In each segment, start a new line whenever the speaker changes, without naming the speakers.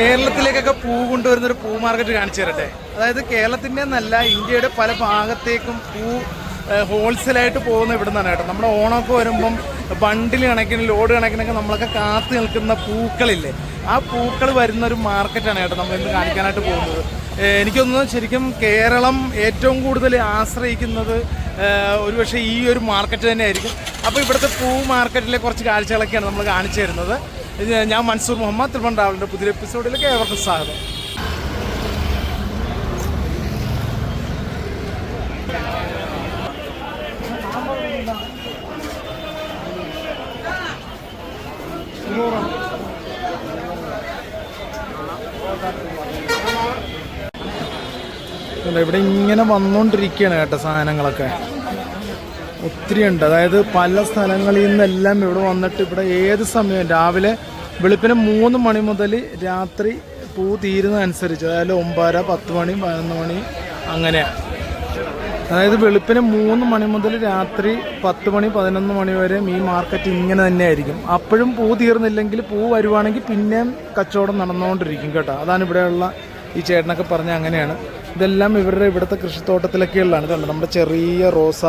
കേരളത്തിലേക്കൊക്കെ പൂ കൊണ്ടുവരുന്നൊരു പൂ മാർക്കറ്റ് കാണിച്ചു തരട്ടെ. അതായത് കേരളത്തിൻ്റെ എന്നല്ല, ഇന്ത്യയുടെ പല ഭാഗത്തേക്കും പൂ ഹോൾസെയിലായിട്ട് പോകുന്ന ഇവിടെ നിന്നാണ് കേട്ടോ. നമ്മുടെ ഓണമൊക്കെ വരുമ്പം ബണ്ടിൽ കണക്കിന് ലോഡ് കണക്കിനൊക്കെ നമ്മളൊക്കെ കാത്തു നിൽക്കുന്ന പൂക്കളില്ലേ, ആ പൂക്കൾ വരുന്നൊരു മാർക്കറ്റാണ് കേട്ടോ നമ്മളിന്ന് കാണിക്കാനായിട്ട് പോകുന്നത്. എനിക്ക് തോന്നുന്നു ശരിക്കും കേരളം ഏറ്റവും കൂടുതൽ ആശ്രയിക്കുന്നത് ഒരുപക്ഷെ ഈ ഒരു മാർക്കറ്റ് തന്നെയായിരിക്കും. അപ്പോൾ ഇവിടുത്തെ പൂ മാർക്കറ്റിലെ കുറച്ച് കാഴ്ചകളൊക്കെയാണ് നമ്മൾ കാണിച്ചു തരുന്നത്. ഞാൻ മൻസൂർ മുഹമ്മദ്, ത്രിപുരം ട്രാവലിൻ്റെ പുതിയ എപ്പിസോഡിലേക്ക് ഏവർക്കും സ്വാഗതം. ഇവിടെ ഇങ്ങനെ വന്നുകൊണ്ടിരിക്കുകയാണ് കേട്ടോ സാധനങ്ങളൊക്കെ ഒത്തിരി ഉണ്ട്. അതായത് പല സ്ഥലങ്ങളിൽ നിന്നെല്ലാം ഇവിടെ വന്നിട്ട് ഇവിടെ ഏത് സമയം രാവിലെ വെളുപ്പിന് 3 മണി മുതൽ രാത്രി പൂ തീരുന്നതനുസരിച്ച്, അതായത് 9, 10 മണി, 11 മണി അങ്ങനെയാണ്. അതായത് വെളുപ്പിന് 3 മണി മുതൽ രാത്രി 10 മണി 11 മണി വരെ ഈ മാർക്കറ്റ് ഇങ്ങനെ തന്നെയായിരിക്കും. അപ്പോഴും പൂ തീർന്നില്ലെങ്കിൽ പൂ വരുവാണെങ്കിൽ പിന്നെയും കച്ചവടം നടന്നുകൊണ്ടിരിക്കും കേട്ടോ. അതാണ് ഇവിടെയുള്ള ഈ ചേട്ടനൊക്കെ പറഞ്ഞ അങ്ങനെയാണ്. ഇതെല്ലാം ഇവരുടെ ഇവിടുത്തെ കൃഷിത്തോട്ടത്തിലൊക്കെയുള്ളതാണ്. ഇതുണ്ട് നമ്മുടെ ചെറിയ റോസ,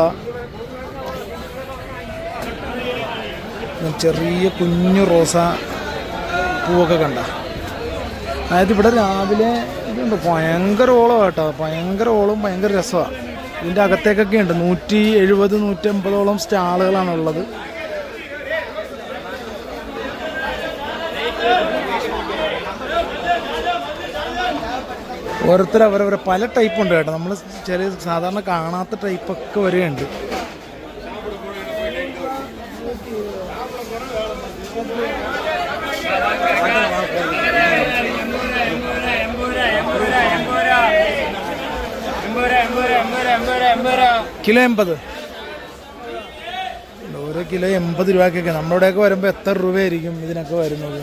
ചെറിയ കുഞ്ഞു റോസ പൂവൊക്കെ കണ്ട. അതായത് ഇവിടെ രാവിലെ ഇതുണ്ട് ഭയങ്കര ഓളം കേട്ടോ, ഭയങ്കര ഓളവും ഭയങ്കര രസമാണ്. ഇതിൻ്റെ അകത്തേക്കൊക്കെ ഉണ്ട് 170, 180ഓളം സ്റ്റാളുകളാണുള്ളത്. ഓരോരുത്തർ അവരവരെ പല ടൈപ്പ് ഉണ്ട് കേട്ടോ. നമ്മൾ ചെറിയ സാധാരണ കാണാത്ത ടൈപ്പൊക്കെ വരെയുണ്ട്. കിലോ 80, ഓരോ കിലോ 80 രൂപയ്ക്കൊക്കെ. നമ്മുടെയൊക്കെ വരുമ്പോൾ എത്ര രൂപയായിരിക്കും ഇതിനൊക്കെ വരുന്നത്?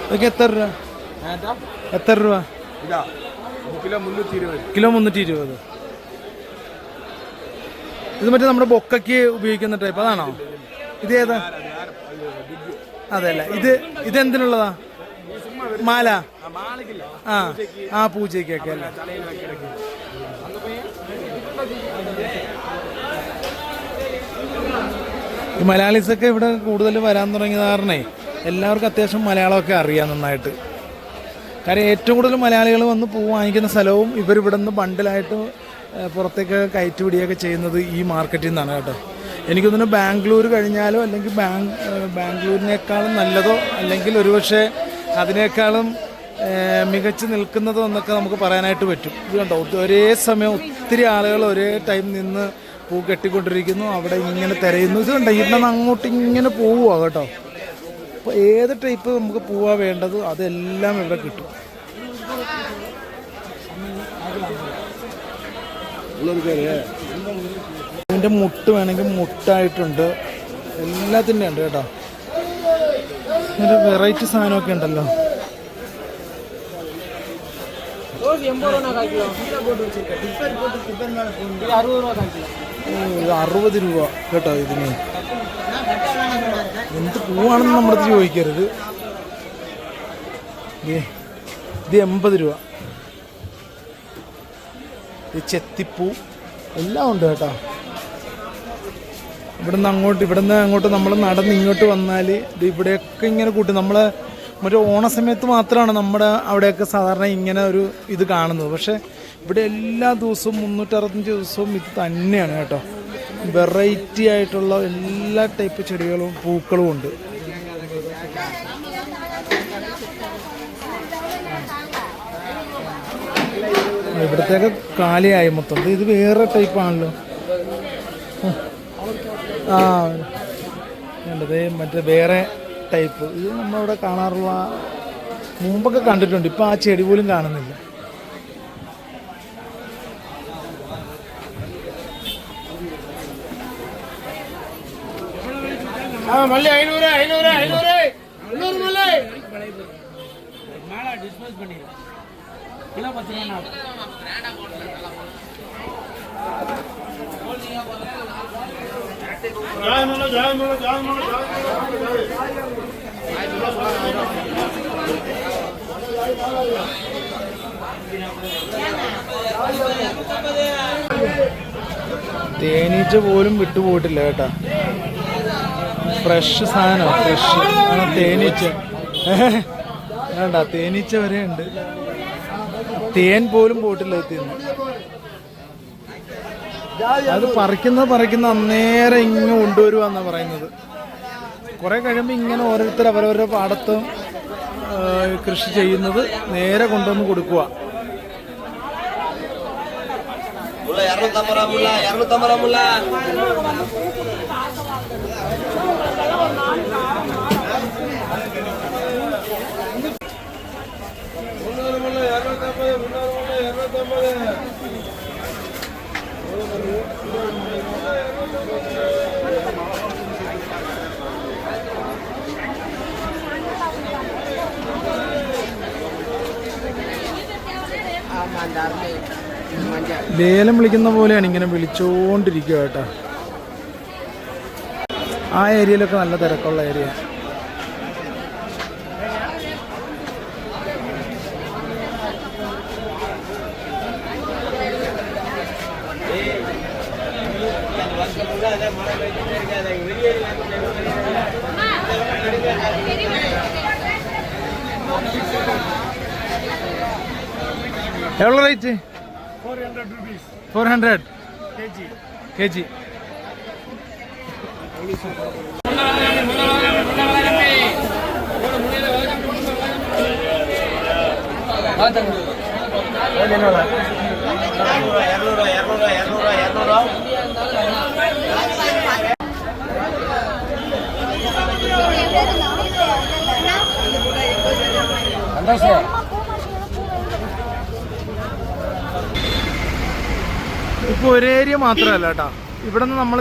ഇതൊക്കെ എത്ര രൂപ? എത്ര രൂപ? കിലോ 320. ഇത് മറ്റേ നമ്മുടെ ബൊക്കയ്ക്ക് ഉപയോഗിക്കുന്ന ടൈപ്പ് അതാണോ? ഇത് ഏതാ? അതല്ല, ഇതെന്തിനുള്ളതാ? മാല? ആ പൂജയ്ക്കൊക്കെ അല്ലേ? ഈ മലയാളീസൊക്കെ ഇവിടെ കൂടുതൽ വരാൻ തുടങ്ങിയ കാരണേ എല്ലാവർക്കും അത്യാവശ്യം മലയാളമൊക്കെ അറിയാം നന്നായിട്ട്. കാര്യം ഏറ്റവും കൂടുതൽ മലയാളികൾ വന്ന് പൂ വാങ്ങിക്കുന്ന സ്ഥലവും ഇവരിവിടെ നിന്ന് ബണ്ടിലായിട്ട് പുറത്തേക്ക് കയറ്റുപിടിയൊക്കെ ചെയ്യുന്നത് ഈ മാർക്കറ്റിൽ നിന്നാണ് കേട്ടോ. എനിക്ക് തോന്നുന്നു ബാംഗ്ലൂർ കഴിഞ്ഞാലോ അല്ലെങ്കിൽ ബാംഗ്ലൂരിനേക്കാളും നല്ലതോ അല്ലെങ്കിൽ ഒരുപക്ഷെ അതിനേക്കാളും മികച്ച് നിൽക്കുന്നതോ എന്നൊക്കെ നമുക്ക് പറയാനായിട്ട് പറ്റും. ഇത് കണ്ടോ, ഒരേ സമയം ഒത്തിരി ആളുകൾ ഒരേ ടൈം നിന്ന് പൂ കെട്ടിക്കൊണ്ടിരിക്കുന്നു, അവിടെ ഇങ്ങനെ തിരയുന്നു. ഇത് കണ്ടോ, ഇവിടെ നിന്ന് അങ്ങോട്ട് ഇങ്ങനെ പോവുക കേട്ടോ. അപ്പോൾ ഏത് ടൈപ്പ് നമുക്ക് പൂവാ വേണ്ടത് അതെല്ലാം ഇവിടെ കിട്ടും. ഇതിൻ്റെ മുട്ട് വേണമെങ്കിൽ മുട്ടായിട്ടുണ്ട്, എല്ലാത്തിൻ്റെ ഉണ്ട് കേട്ടോ. ഒരു വെറൈറ്റി സാധനമൊക്കെ ഉണ്ടല്ലോ. 60 രൂപ കേട്ടോ ഇതിന്. എന്ത് പൂവാണെന്ന് നമ്മുടെ ചോദിക്കരുത്. ഇത് 80 രൂപ. ഇത് ചെത്തിപ്പൂ എല്ലാം ഉണ്ട് കേട്ടോ. ഇവിടുന്ന് അങ്ങോട്ട് നമ്മൾ നടന്ന് ഇങ്ങോട്ട് വന്നാൽ ഇത് ഇവിടെയൊക്കെ ഇങ്ങനെ കൂട്ടി. നമ്മൾ മറ്റേ ഓണസമയത്ത് മാത്രമാണ് നമ്മുടെ അവിടെയൊക്കെ സാധാരണ ഇങ്ങനെ ഒരു ഇത് കാണുന്നത്. പക്ഷേ ഇവിടെ എല്ലാ ദിവസവും 365 ദിവസവും ഇത് തന്നെയാണ് കേട്ടോ. വെറൈറ്റി ആയിട്ടുള്ള എല്ലാ ടൈപ്പ് ചെടികളും പൂക്കളും ഉണ്ട്. ഇവിടത്തേക്ക് കാലിയായി മൊത്തം. ഇത് വേറെ ടൈപ്പാണല്ലോ. വേണ്ടത് മറ്റേ വേറെ ടൈപ്പ്. ഇത് നമ്മളിവിടെ കാണാറുള്ള മുമ്പൊക്കെ കണ്ടിട്ടുണ്ട്. ഇപ്പം ആ ചെടി പോലും കാണുന്നില്ല.
மல்லி 500 500 500 300 மல்லி
மேலே டிஸ்போஸ் பண்ணிடுறேன் கிலோ 10 ரூபா തേനീച്ച പോലും വിട്ടുപോയിട്ടില്ല കേട്ടാ. ഫ്രഷ് സാധനം, ഫ്രഷ് ആണ് തേനീച്ച. വേണ്ട, തേനീച്ച വരെ ഉണ്ട്. തേൻ പോലും പോയിട്ടില്ല എത്തിയെന്ന്. അത് പറിക്കുന്ന അന്നേരം ഇങ്ങനെ കൊണ്ടുവരുവാന്നാ പറയുന്നത്. കുറെ കഴിയുമ്പോൾ ഇങ്ങനെ ഓരോരുത്തർ അവരവരുടെ പാടത്ത് കൃഷി ചെയ്യുന്നത് നേരെ കൊണ്ടുവന്ന് കൊടുക്കുക. ലേലം വിളിക്കുന്ന പോലെയാണ് ഇങ്ങനെ വിളിച്ചോണ്ടിരിക്കുക കേട്ടോ. ആ ഏരിയയിലൊക്കെ നല്ല തിരക്കുള്ള ഏരിയ. എவ்வளோ റേറ്റ്? 400 kg. ഇപ്പോൾ ഒരു ഏരിയ മാത്രമല്ല കേട്ടോ. ഇവിടെ നിന്ന് നമ്മൾ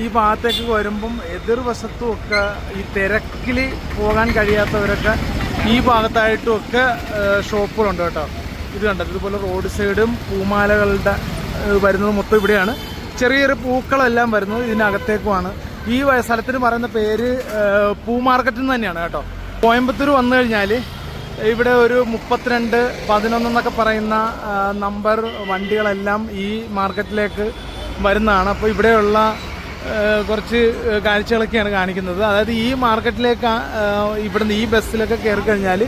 ഈ ഭാഗത്തേക്ക് വരുമ്പം എതിർവശത്തും ഒക്കെ ഈ തിരക്കിൽ പോകാൻ കഴിയാത്തവരൊക്കെ ഈ ഭാഗത്തായിട്ടും ഒക്കെ ഷോപ്പുകളുണ്ട് കേട്ടോ. ഇത് കണ്ടത് ഇതുപോലെ റോഡ് സൈഡും പൂമാലകളുടെ വരുന്നത് മൊത്തം ഇവിടെയാണ്. ചെറിയ ചെറിയ പൂക്കളെല്ലാം വരുന്നത് ഇതിനകത്തേക്കുമാണ്. ഈ സ്ഥലത്തിന് പറയുന്ന പേര് പൂ മാർക്കറ്റ് തന്നെയാണ് കേട്ടോ. കോയമ്പത്തൂർ വന്നു കഴിഞ്ഞാൽ ഇവിടെ ഒരു 32, 11 എന്നൊക്കെ പറയുന്ന നമ്പർ വണ്ടികളെല്ലാം ഈ മാർക്കറ്റിലേക്ക് വരുന്നതാണ്. അപ്പോൾ ഇവിടെയുള്ള കുറച്ച് കാഴ്ചകളൊക്കെയാണ് കാണിക്കുന്നത്. അതായത് ഈ മാർക്കറ്റിലേക്ക് ഇവിടുന്ന് ഈ ബസ്സിലൊക്കെ കയറി കഴിഞ്ഞാൽ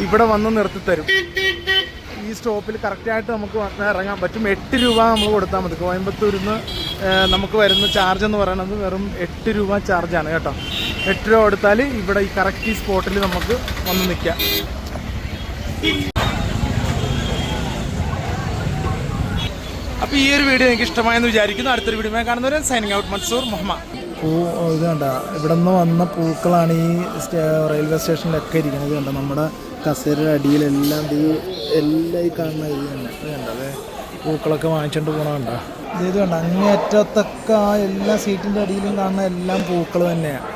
ഇവിടെ വന്ന് നിർത്തിത്തരും. ഈ സ്റ്റോപ്പിൽ കറക്റ്റായിട്ട് നമുക്ക് ഇറങ്ങാൻ പറ്റും. 8 രൂപ നമ്മൾ കൊടുത്താൽ മതി. കോയമ്പത്തൂരിൽ നിന്ന് നമുക്ക് വരുന്ന ചാർജ് എന്ന് പറയുന്നത് വെറും 8 രൂപ ചാർജാണ് കേട്ടോ. 8 രൂപ കൊടുത്താൽ ഇവിടെ ഈ കറക്റ്റ് ഈ സ്പോട്ടിൽ നമുക്ക് വന്ന് നിൽക്കാം. അപ്പോൾ ഈ ഒരു വീഡിയോ എനിക്ക് ഇഷ്ടമായെന്ന് വിചാരിക്കുന്നു. അടുത്തൊരു വീഡിയോ കാണുന്നവരെ സൈനിങ് ഔട്ട്, മൻസൂർ മുഹമ്മദ്. ഇത് കണ്ട ഇവിടെ നിന്ന് വന്ന പൂക്കളാണ് ഈ റെയിൽവേ സ്റ്റേഷനിലൊക്കെ ഇരിക്കുന്നത്. കണ്ട നമ്മുടെ കസേരയുടെ അടിയിലെല്ലാം എല്ലാം ഈ കാണുന്ന ഇത് തന്നെ. ഇത് കണ്ട അതെ പൂക്കളൊക്കെ വാങ്ങിച്ചുകൊണ്ട് പോകണ കണ്ട. ഇത് കണ്ട അങ്ങേറ്റത്തൊക്കെ എല്ലാ സീറ്റിൻ്റെ അടിയിലും കാണുന്ന എല്ലാം പൂക്കൾ തന്നെയാണ്.